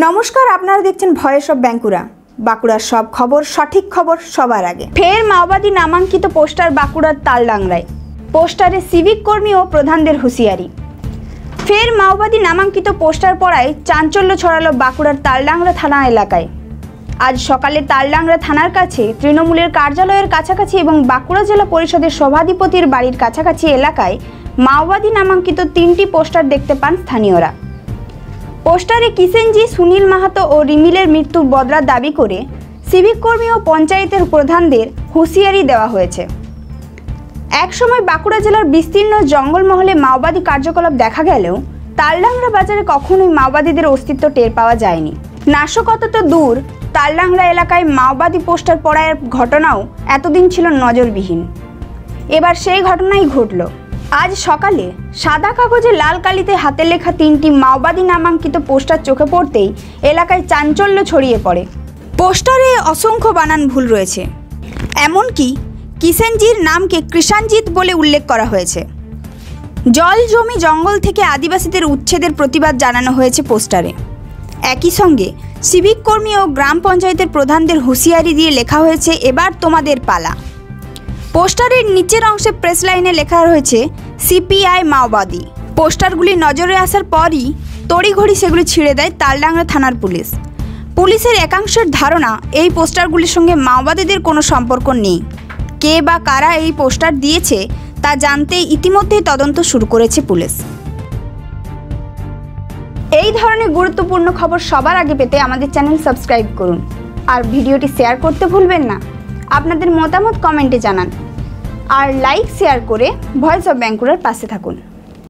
নমস্কার, আপনারা দেখছেন ভয়েস অফ বাঁকুড়া। বাঁকুড়ার সব খবর, সঠিক খবর সবার আগে। ফের মাওবাদী নামাঙ্কিত পোস্টার বাঁকুড়ার তালডাংরায়। পোস্টারে সিভিক কর্মী ও প্রধানদের হুঁশিয়ারি। ফের মাওবাদী নামাঙ্কিত পোস্টার পড়ায় চাঞ্চল্য ছড়ালো বাঁকুড়ার তালডাংরা থানা এলাকায়। আজ সকালে তালডাংরা থানার কাছে তৃণমূলের কার্যালয়ের কাছাকাছি এবং বাঁকুড়া জেলা পরিষদের সভাধিপতির বাড়ির কাছাকাছি এলাকায় মাওবাদী নামাঙ্কিত 3টি পোস্টার দেখতে পান স্থানীয়রা। পোস্টারে কিষেনজি, সুনীল মাহাতো ও রিমিলের মৃত্যুর বদলা দাবি করে সিভিক কর্মী ও পঞ্চায়েতের প্রধানদের হুঁশিয়ারি দেওয়া হয়েছে। একসময় বাঁকুড়া জেলার বিস্তীর্ণ জঙ্গলমহলে মাওবাদী কার্যকলাপ দেখা গেলেও তালডাংরা বাজারে কখনোই মাওবাদীদের অস্তিত্ব টের পাওয়া যায়নি। নাশকতা তো দূর, তালডাংরা এলাকায় মাওবাদী পোস্টার পড়ার ঘটনাও এতদিন ছিল নজরবিহীন। এবার সেই ঘটনাই ঘটল। আজ সকালে সাদা কাগজে লাল কালিতে হাতে লেখা 3টি মাওবাদী নামাঙ্কিত পোস্টার চোখে পড়তেই এলাকায় চাঞ্চল্য ছড়িয়ে পড়ে। পোস্টারে অসংখ্য বানান ভুল রয়েছে, এমনকি কিষেনজির নামকে কৃষাণজিৎ বলে উল্লেখ করা হয়েছে। জল, জমি, জঙ্গল থেকে আদিবাসীদের উচ্ছেদের প্রতিবাদ জানানো হয়েছে পোস্টারে। একই সঙ্গে সিভিক কর্মী ও গ্রাম পঞ্চায়েতের প্রধানদের হুঁশিয়ারি দিয়ে লেখা হয়েছে, এবার তোমাদের পালা। পোস্টারের নিচের অংশে প্রেস লাইনে লেখা রয়েছে সিপিআই মাওবাদী। পোস্টারগুলি নজরে আসার পরই তড়িঘড়ি সেগুলি ছিঁড়ে দেয় তালডাংরা থানার পুলিশ। পুলিশের একাংশের ধারণা এই পোস্টারগুলির সঙ্গে মাওবাদীদের কোনো সম্পর্ক নেই। কে বা কারা এই পোস্টার দিয়েছে তা জানতে ইতিমধ্যেই তদন্ত শুরু করেছে পুলিশ। এই ধরনের গুরুত্বপূর্ণ খবর সবার আগে পেতে আমাদের চ্যানেল সাবস্ক্রাইব করুন আর ভিডিওটি শেয়ার করতে ভুলবেন না। আপনাদের মতামত কমেন্টে জানান আর লাইক শেয়ার করে ভয়েস অফ বাঁকুড়ার পাশে থাকুন।